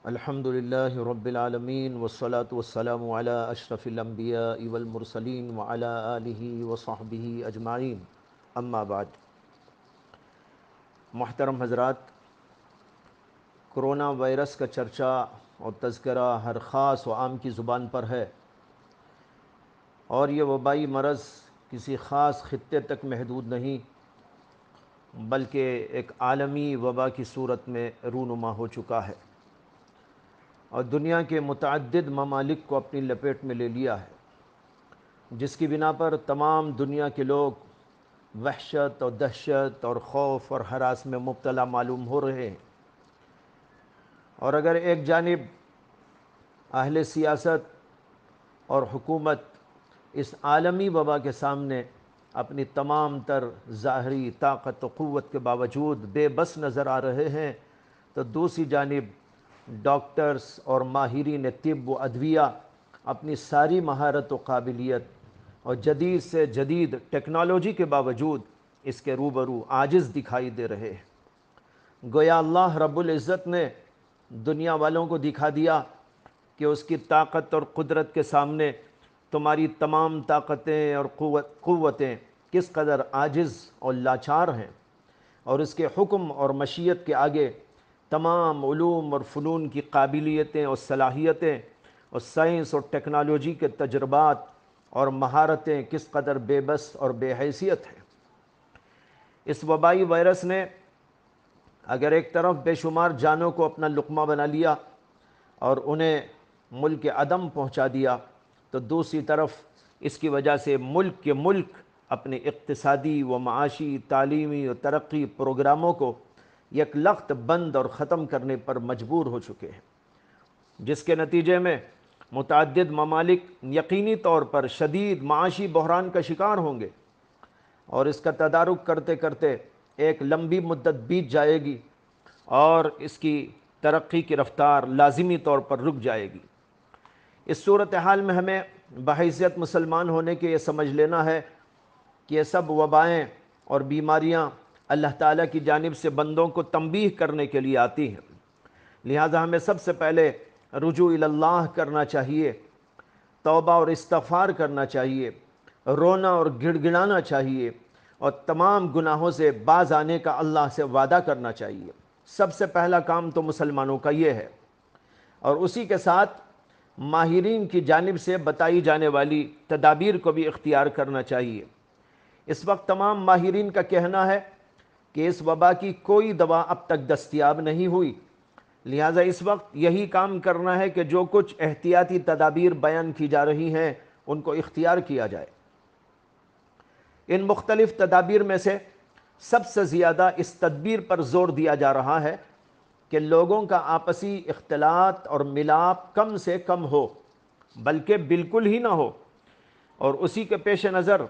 الحمدللہ رب العالمین والصلاة والسلام علی اشرف الانبیاء والمرسلین وعلی آلہ وصحبہ اجمعین، اما بعد۔ محترم حضرات، کرونا وائرس کا چرچا اور تذکرہ ہر خاص و عام کی زبان پر ہے، اور یہ وبائی مرض کسی خاص خطے تک محدود نہیں بلکہ ایک عالمی وبا کی صورت میں رونما ہو چکا ہے اور دنیا کے متعدد ممالک کو اپنی لپیٹ میں لے لیا ہے، جس کی بنا پر تمام دنیا کے لوگ وحشت اور دہشت اور خوف اور ہراس میں مبتلا معلوم ہو رہے ہیں۔ اور اگر ایک جانب اہل سیاست اور حکومت اس عالمی وبا کے سامنے اپنی تمام تر ظاہری طاقت و قوت کے باوجود بے بس نظر آ رہے ہیں، تو دوسری جانب ڈاکٹرز اور ماہرین طب و ادویہ اپنی ساری مہارت و قابلیت اور جدید سے جدید ٹیکنالوجی کے باوجود اس کے روبرو عاجز دکھائی دے رہے ہیں۔ گویا اللہ رب العزت نے دنیا والوں کو دکھا دیا کہ اس کی طاقت اور قدرت کے سامنے تمہاری تمام طاقتیں اور قوتیں کس قدر عاجز اور لاچار ہیں، اور اس کے حکم اور مشیت کے آگے تمام علوم اور فنون کی قابلیتیں اور صلاحیتیں اور سائنس اور ٹیکنالوجی کے تجربات اور مہارتیں کس قدر بے بس اور بے حیثیت ہیں۔ اس وبائی وائرس نے اگر ایک طرف بے شمار جانوں کو اپنا لقمہ بنا لیا اور انہیں ملک عدم پہنچا دیا، تو دوسری طرف اس کی وجہ سے ملک کے ملک اپنے اقتصادی و معاشی، تعلیمی و ترقی پروگراموں کو یک لخت بند اور ختم کرنے پر مجبور ہو چکے ہیں، جس کے نتیجے میں متعدد ممالک یقینی طور پر شدید معاشی بحران کا شکار ہوں گے، اور اس کا تدارک کرتے کرتے ایک لمبی مدت بیت جائے گی اور اس کی ترقی کی رفتار لازمی طور پر رک جائے گی۔ اس صورتحال میں ہمیں بحیثیت مسلمان ہونے کے یہ سمجھ لینا ہے کہ یہ سب وبائیں اور بیماریاں اللہ تعالیٰ کی جانب سے بندوں کو تنبیہ کرنے کے لیے آتی ہیں، لہٰذا ہمیں سب سے پہلے رجوع اللہ کرنا چاہیے، توبہ اور استغفار کرنا چاہیے، رونا اور گڑ گڑانا چاہیے، اور تمام گناہوں سے باز آنے کا اللہ سے وعدہ کرنا چاہیے۔ سب سے پہلا کام تو مسلمانوں کا یہ ہے، اور اسی کے ساتھ ماہرین کی جانب سے بتائی جانے والی تدابیر کو بھی اختیار کرنا چاہیے۔ اس وقت تمام ماہرین کا کہنا ہے کہ اس وبا کی کوئی دوا اب تک دستیاب نہیں ہوئی، لہٰذا اس وقت یہی کام کرنا ہے کہ جو کچھ احتیاطی تدابیر بیان کی جا رہی ہیں ان کو اختیار کیا جائے۔ ان مختلف تدابیر میں سے سب سے زیادہ اس تدبیر پر زور دیا جا رہا ہے کہ لوگوں کا آپسی اختلاط اور ملاپ کم سے کم ہو، بلکہ بالکل ہی نہ ہو، اور اسی کے پیش نظر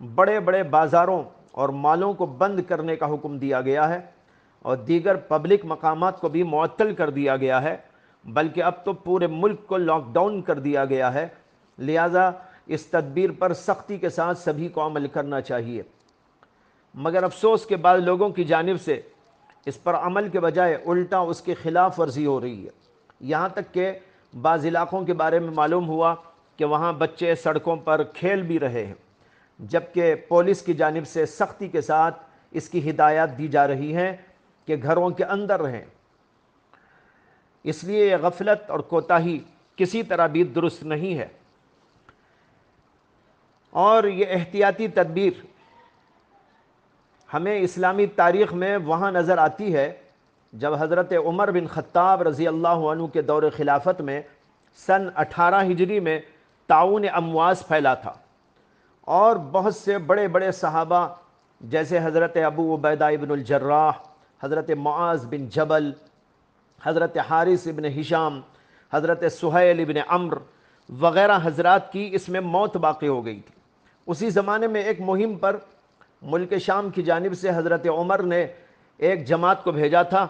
بڑے بڑے بازاروں اور مالوں کو بند کرنے کا حکم دیا گیا ہے، اور دیگر پبلک مقامات کو بھی معطل کر دیا گیا ہے، بلکہ اب تو پورے ملک کو لاک ڈاؤن کر دیا گیا ہے۔ لہٰذا اس تدبیر پر سختی کے ساتھ سبھی کو عمل کرنا چاہیے، مگر افسوس کے بعد لوگوں کی جانب سے اس پر عمل کے بجائے الٹا اس کے خلاف ورزی ہو رہی ہے، یہاں تک کہ بعض علاقوں کے بارے میں معلوم ہوا کہ وہاں بچے سڑکوں پر کھیل بھی رہے ہیں، جبکہ پولیس کی جانب سے سختی کے ساتھ اس کی ہدایات دی جا رہی ہیں کہ گھروں کے اندر رہیں۔ اس لیے یہ غفلت اور کوتاہی کسی طرح بھی درست نہیں ہے، اور یہ احتیاطی تدبیر ہمیں اسلامی تاریخ میں وہاں نظر آتی ہے جب حضرت عمر بن خطاب رضی اللہ عنہ کے دور خلافت میں سن 18 ہجری میں طاعون امواس پھیلا تھا، اور بہت سے بڑے بڑے صحابہ جیسے حضرت ابو عبیدہ ابن الجراح، حضرت معاذ بن جبل حضرت حارث ابن ہشام، حضرت سہیل ابن عمرو وغیرہ حضرات کی اس میں موت واقع ہو گئی تھی۔ اسی زمانے میں ایک مہم پر ملک شام کی جانب سے حضرت عمر نے ایک جماعت کو بھیجا تھا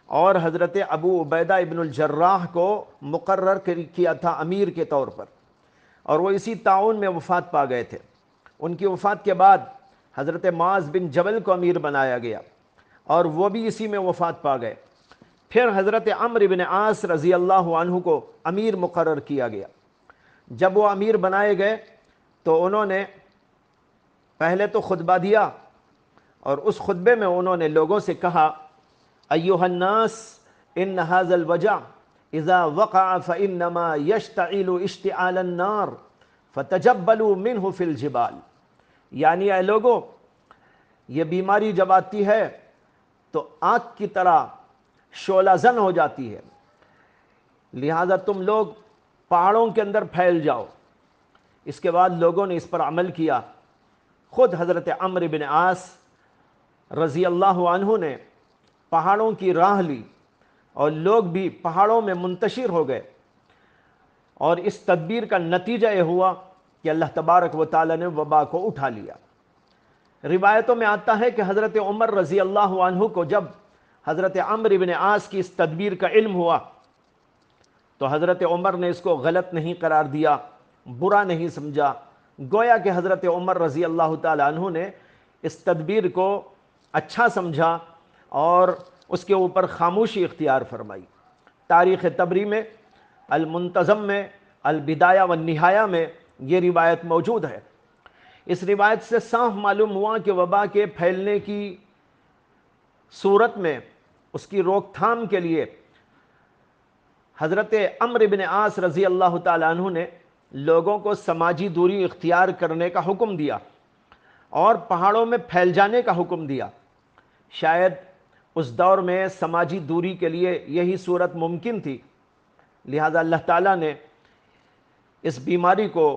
اور حضرت ابو عبیدہ ابن الجراح کو مقرر کیا تھا امیر کے طور پر، اور وہ اسی طاعون میں وفات پا گئے تھے۔ ان کی وفات کے بعد حضرت معاذ بن جبل کو امیر بنایا گیا اور وہ بھی اسی میں وفات پا گئے۔ پھر حضرت عمرو بن عاص رضی اللہ عنہ کو امیر مقرر کیا گیا۔ جب وہ امیر بنائے گئے تو انہوں نے پہلے تو خطبہ دیا، اور اس خطبے میں انہوں نے لوگوں سے کہا، ایھا الناس ان ھذا الوجع اذا وقع فانما يشتعل اشتعال النار فتجبلوا منه في الجبال، یعنی اے لوگو، یہ بیماری جب آتی ہے تو آگ کی طرح شعلہ زن ہو جاتی ہے، لہذا تم لوگ پہاڑوں کے اندر پھیل جاؤ۔ اس کے بعد لوگوں نے اس پر عمل کیا۔ خود حضرت عمرو بن عاص رضی اللہ عنہ نے پہاڑوں کی راہ لی اور لوگ بھی پہاڑوں میں منتشر ہو گئے، اور اس تدبیر کا نتیجہ یہ ہوا کہ اللہ تبارک و تعالی نے وبا کو اٹھا لیا۔ روایتوں میں آتا ہے کہ حضرت عمر رضی اللہ عنہ کو جب حضرت عمرو بن عاص کی اس تدبیر کا علم ہوا تو حضرت عمر نے اس کو غلط نہیں قرار دیا، برا نہیں سمجھا، گویا کہ حضرت عمر رضی اللہ تعالی عنہ نے اس تدبیر کو اچھا سمجھا اور اس کے اوپر خاموشی اختیار فرمائی۔ تاریخ طبری میں، المنتظم میں، البدایہ والنہایہ میں یہ روایت موجود ہے۔ اس روایت سے صاف معلوم ہوا کہ وبا کے پھیلنے کی صورت میں اس کی روک تھام کے لیے حضرت عمرو بن عاص رضی اللہ تعالی عنہ نے لوگوں کو سماجی دوری اختیار کرنے کا حکم دیا اور پہاڑوں میں پھیل جانے کا حکم دیا۔ شاید اس دور میں سماجی دوری کے لیے یہی صورت ممکن تھی، لہذا اللہ تعالیٰ نے اس بیماری کو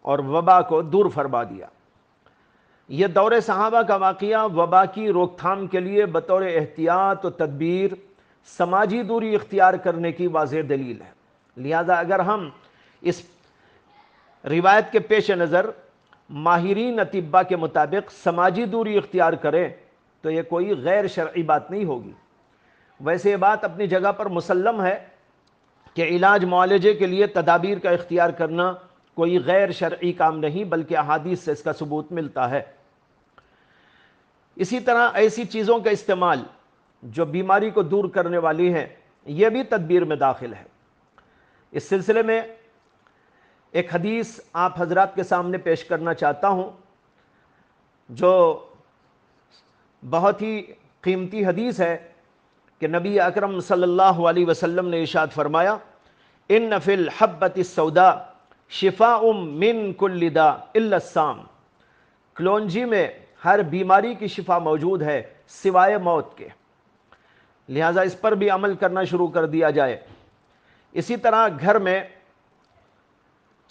اور وبا کو دور فرما دیا۔ یہ دور صحابہ کا واقعہ وبا کی روک تھام کے لیے بطور احتیاط و تدبیر سماجی دوری اختیار کرنے کی واضح دلیل ہے۔ لہذا اگر ہم اس روایت کے پیش نظر ماہرین اطباء کے مطابق سماجی دوری اختیار کریں تو یہ کوئی غیر شرعی بات نہیں ہوگی۔ ویسے یہ بات اپنی جگہ پر مسلم ہے کہ علاج معالجے کے لیے تدابیر کا اختیار کرنا کوئی غیر شرعی کام نہیں، بلکہ احادیث سے اس کا ثبوت ملتا ہے۔ اسی طرح ایسی چیزوں کا استعمال جو بیماری کو دور کرنے والی ہیں، یہ بھی تدبیر میں داخل ہے۔ اس سلسلے میں ایک حدیث آپ حضرات کے سامنے پیش کرنا چاہتا ہوں جو بہت ہی قیمتی حدیث ہے کہ نبی اکرم صلی اللہ علیہ وسلم نے ارشاد فرمایا، ان فی الحبۃ السوداء شفاء من کل داء الا السام، کلونجی میں ہر بیماری کی شفا موجود ہے سوائے موت کے، لہٰذا اس پر بھی عمل کرنا شروع کر دیا جائے۔ اسی طرح گھر میں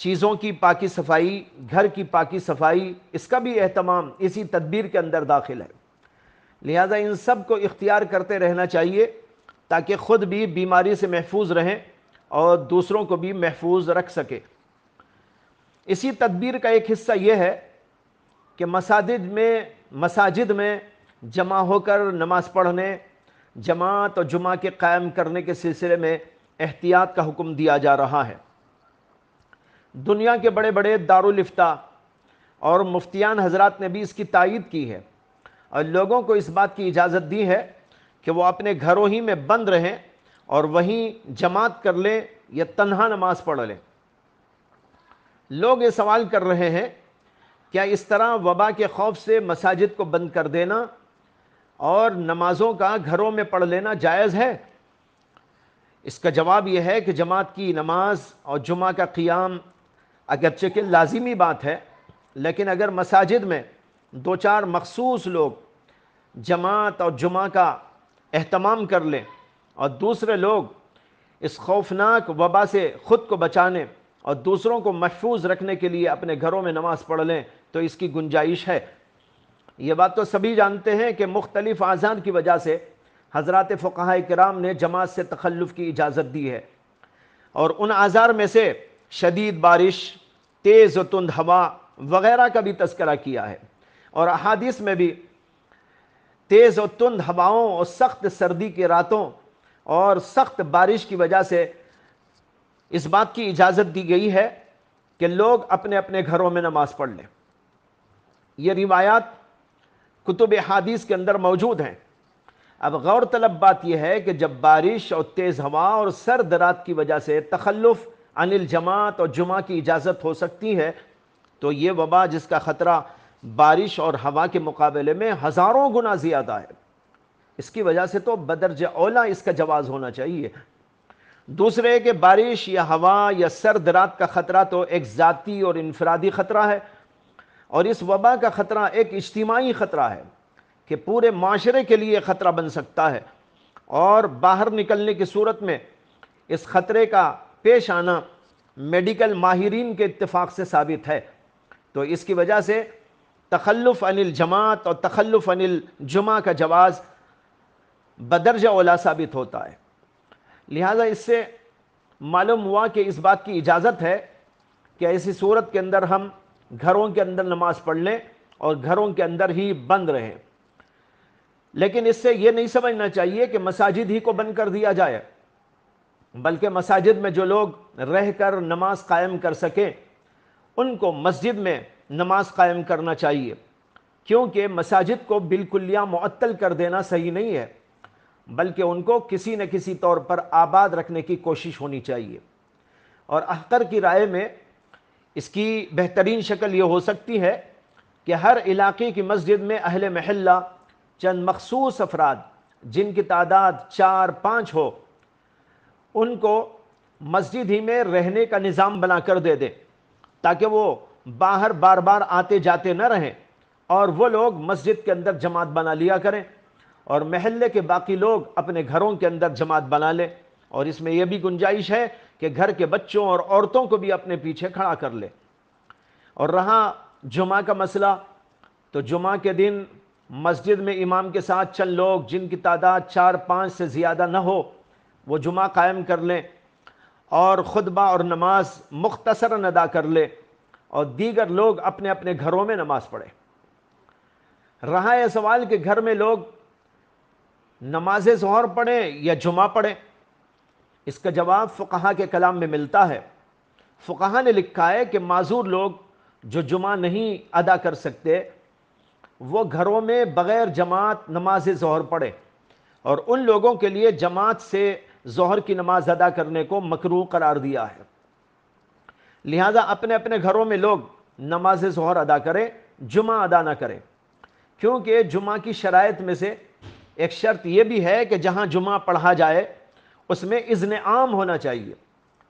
چیزوں کی پاکی صفائی، گھر کی پاکی صفائی، اس کا بھی اہتمام اسی تدبیر کے اندر داخل ہے۔ لہذا ان سب کو اختیار کرتے رہنا چاہیے تاکہ خود بھی بیماری سے محفوظ رہیں اور دوسروں کو بھی محفوظ رکھ سکے۔ اسی تدبیر کا ایک حصہ یہ ہے کہ مساجد میں جمع ہو کر نماز پڑھنے، جماعت اور جمعہ کے قائم کرنے کے سلسلے میں احتیاط کا حکم دیا جا رہا ہے۔ دنیا کے بڑے بڑے دارالافتاء اور مفتیان حضرات نے بھی اس کی تائید کی ہے اور لوگوں کو اس بات کی اجازت دی ہے کہ وہ اپنے گھروں ہی میں بند رہیں اور وہیں جماعت کر لیں یا تنہا نماز پڑھ لیں۔ لوگ یہ سوال کر رہے ہیں، کیا اس طرح وبا کے خوف سے مساجد کو بند کر دینا اور نمازوں کا گھروں میں پڑھ لینا جائز ہے؟ اس کا جواب یہ ہے کہ جماعت کی نماز اور جمعہ کا قیام اگرچہ کہ لازمی بات ہے، لیکن اگر مساجد میں دو چار مخصوص لوگ جماعت اور جمعہ کا اہتمام کر لیں اور دوسرے لوگ اس خوفناک وبا سے خود کو بچانے اور دوسروں کو محفوظ رکھنے کے لیے اپنے گھروں میں نماز پڑھ لیں تو اس کی گنجائش ہے۔ یہ بات تو سبھی جانتے ہیں کہ مختلف اعذار کی وجہ سے حضرات فقہاء کرام نے جماعت سے تخلف کی اجازت دی ہے، اور ان اعذار میں سے شدید بارش، تیز و تند ہوا وغیرہ کا بھی تذکرہ کیا ہے، اور احادیث میں بھی تیز و تند ہواؤں اور سخت سردی کی راتوں اور سخت بارش کی وجہ سے اس بات کی اجازت دی گئی ہے کہ لوگ اپنے اپنے گھروں میں نماز پڑھ لیں۔ یہ روایات کتب حدیث کے اندر موجود ہیں۔ اب غور طلب بات یہ ہے کہ جب بارش اور تیز ہوا اور سرد رات کی وجہ سے تخلف عن الجماعت اور جمعہ کی اجازت ہو سکتی ہے، تو یہ وبا جس کا خطرہ بارش اور ہوا کے مقابلے میں ہزاروں گنا زیادہ ہے، اس کی وجہ سے تو بدرجہ اولا اس کا جواز ہونا چاہیے۔ دوسرے کہ بارش یا ہوا یا سرد رات کا خطرہ تو ایک ذاتی اور انفرادی خطرہ ہے، اور اس وبا کا خطرہ ایک اجتماعی خطرہ ہے کہ پورے معاشرے کے لیے خطرہ بن سکتا ہے، اور باہر نکلنے کی صورت میں اس خطرے کا پیش آنا میڈیکل ماہرین کے اتفاق سے ثابت ہے۔ تو اس کی وجہ سے تخلف عن الجماعت اور تخلف عن الجمعہ کا جواز بدرجہ اولا ثابت ہوتا ہے۔ لہذا اس سے معلوم ہوا کہ اس بات کی اجازت ہے کہ ایسی صورت کے اندر ہم گھروں کے اندر نماز پڑھ لیں اور گھروں کے اندر ہی بند رہیں، لیکن اس سے یہ نہیں سمجھنا چاہیے کہ مساجد ہی کو بند کر دیا جائے، بلکہ مساجد میں جو لوگ رہ کر نماز قائم کر سکیں ان کو مسجد میں نماز قائم کرنا چاہیے، کیونکہ مساجد کو بالکلیہ معطل کر دینا صحیح نہیں ہے، بلکہ ان کو کسی نہ کسی طور پر آباد رکھنے کی کوشش ہونی چاہیے۔ اور احقر کی رائے میں اس کی بہترین شکل یہ ہو سکتی ہے کہ ہر علاقے کی مسجد میں اہل محلہ چند مخصوص افراد جن کی تعداد 4-5 ہو، ان کو مسجد ہی میں رہنے کا نظام بنا کر دے دیں، تاکہ وہ باہر بار بار آتے جاتے نہ رہیں، اور وہ لوگ مسجد کے اندر جماعت بنا لیا کریں، اور محلے کے باقی لوگ اپنے گھروں کے اندر جماعت بنا لیں، اور اس میں یہ بھی گنجائش ہے کہ گھر کے بچوں اور عورتوں کو بھی اپنے پیچھے کھڑا کر لے۔ اور رہا جمعہ کا مسئلہ، تو جمعہ کے دن مسجد میں امام کے ساتھ چند لوگ جن کی تعداد 4-5 سے زیادہ نہ ہو وہ جمعہ قائم کر لیں، اور خطبہ اور نماز مختصراً ادا کر لے، اور دیگر لوگ اپنے اپنے گھروں میں نماز پڑھیں۔ رہا یہ سوال کہ گھر میں لوگ نماز ظہر پڑھیں یا جمعہ پڑھیں، اس کا جواب فقہا کے کلام میں ملتا ہے۔ فقہا نے لکھا ہے کہ معذور لوگ جو جمعہ نہیں ادا کر سکتے وہ گھروں میں بغیر جماعت نماز ظہر پڑھیں، اور ان لوگوں کے لیے جماعت سے ظہر کی نماز ادا کرنے کو مکروہ قرار دیا ہے۔ لہذا اپنے اپنے گھروں میں لوگ نماز ظہر ادا کریں، جمعہ ادا نہ کریں، کیونکہ جمعہ کی شرائط میں سے ایک شرط یہ بھی ہے کہ جہاں جمعہ پڑھا جائے اس میں اذن عام ہونا چاہیے،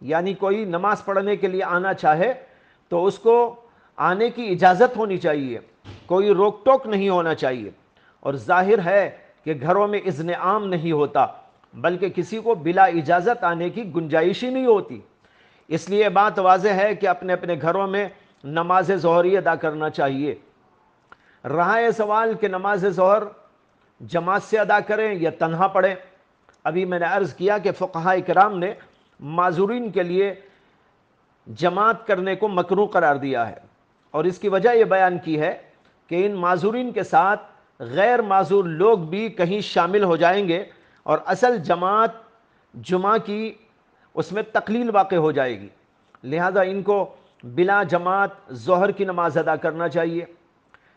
یعنی کوئی نماز پڑھنے کے لیے آنا چاہے تو اس کو آنے کی اجازت ہونی چاہیے، کوئی روک ٹوک نہیں ہونا چاہیے۔ اور ظاہر ہے کہ گھروں میں اذن عام نہیں ہوتا، بلکہ کسی کو بلا اجازت آنے کی گنجائش ہی نہیں ہوتی، اس لیے بات واضح ہے کہ اپنے اپنے گھروں میں نماز ظہری ادا کرنا چاہیے۔ رہا یہ سوال کہ نماز ظہر جماعت سے ادا کریں یا تنہا پڑھیں، ابھی میں نے عرض کیا کہ فقہاء کرام نے معذورین کے لیے جماعت کرنے کو مکروہ قرار دیا ہے، اور اس کی وجہ یہ بیان کی ہے کہ ان معذورین کے ساتھ غیر معذور لوگ بھی کہیں شامل ہو جائیں گے، اور اصل جماعت جمعہ کی اس میں تقلیل واقع ہو جائے گی، لہذا ان کو بلا جماعت ظہر کی نماز ادا کرنا چاہیے۔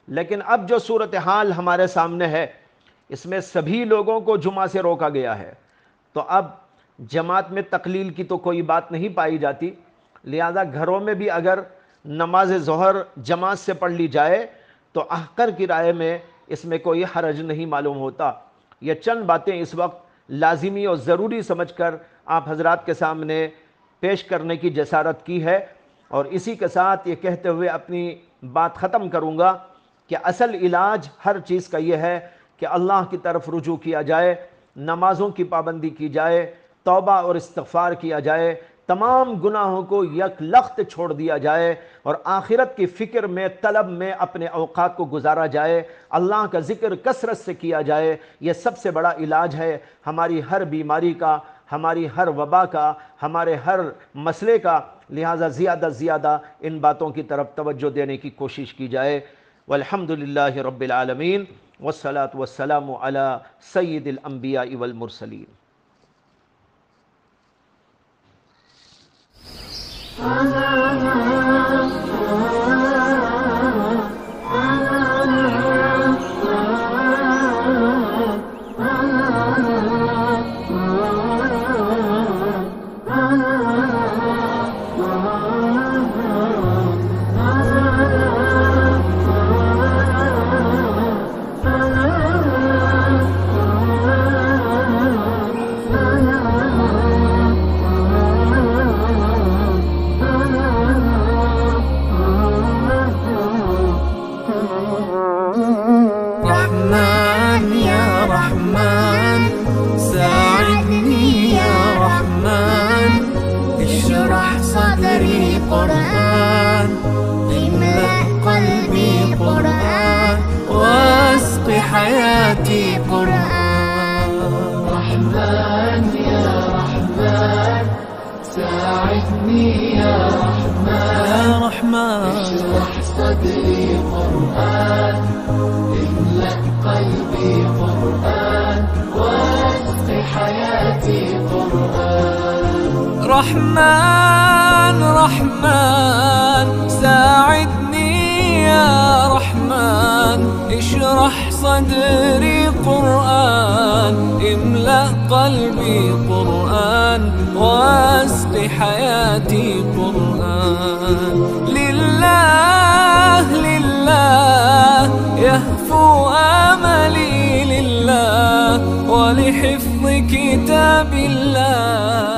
لیکن اب جو صورتحال ہمارے سامنے ہے اس میں سبھی لوگوں کو جمعہ سے روکا گیا ہے، تو اب جماعت میں تقلیل کی تو کوئی بات نہیں پائی جاتی، لہذا گھروں میں بھی اگر نماز ظہر جماعت سے پڑھ لی جائے تو احقر کی رائے میں اس میں کوئی حرج نہیں معلوم ہوتا۔ یہ چند باتیں اس وقت لازمی اور ضروری سمجھ کر آپ حضرات کے سامنے پیش کرنے کی جسارت کی ہے، اور اسی کے ساتھ یہ کہتے ہوئے اپنی بات ختم کروں گا کہ اصل علاج ہر چیز کا یہ ہے کہ اللہ کی طرف رجوع کیا جائے، نمازوں کی پابندی کی جائے، توبہ اور استغفار کیا جائے، تمام گناہوں کو یک لخت چھوڑ دیا جائے اور آخرت کی فکر میں طلب میں اپنے اوقات کو گزارا جائے، اللہ کا ذکر کثرت سے کیا جائے۔ یہ سب سے بڑا علاج ہے ہماری ہر بیماری کا، ہماری ہر وبا کا، ہمارے ہر مسئلے کا۔ لہٰذا زیادہ زیادہ ان باتوں کی طرف توجہ دینے کی کوشش کی جائے۔ والحمدللہ رب العالمین، والصلاة والسلام علی سید الانبیاء والمرسلین۔ رحمن يا رحمن ساعدني يا رحمن، اشرح صدري قرآن، املأ قلبي قرآن، واسق حياتي قرآن. رحمن يا رحمن ساعدني يا رحمن، اشرح صدري قرآن، املأ قلبي قرآن، واسق حياتي قرآن. رحمن رحمن ساعدني يا رحمن، اشرح صدري قرآن، املأ قلبي قرآن، واسق حياتي قرآن. لله لله يهفو آملي لله، ولحفظ كتاب الله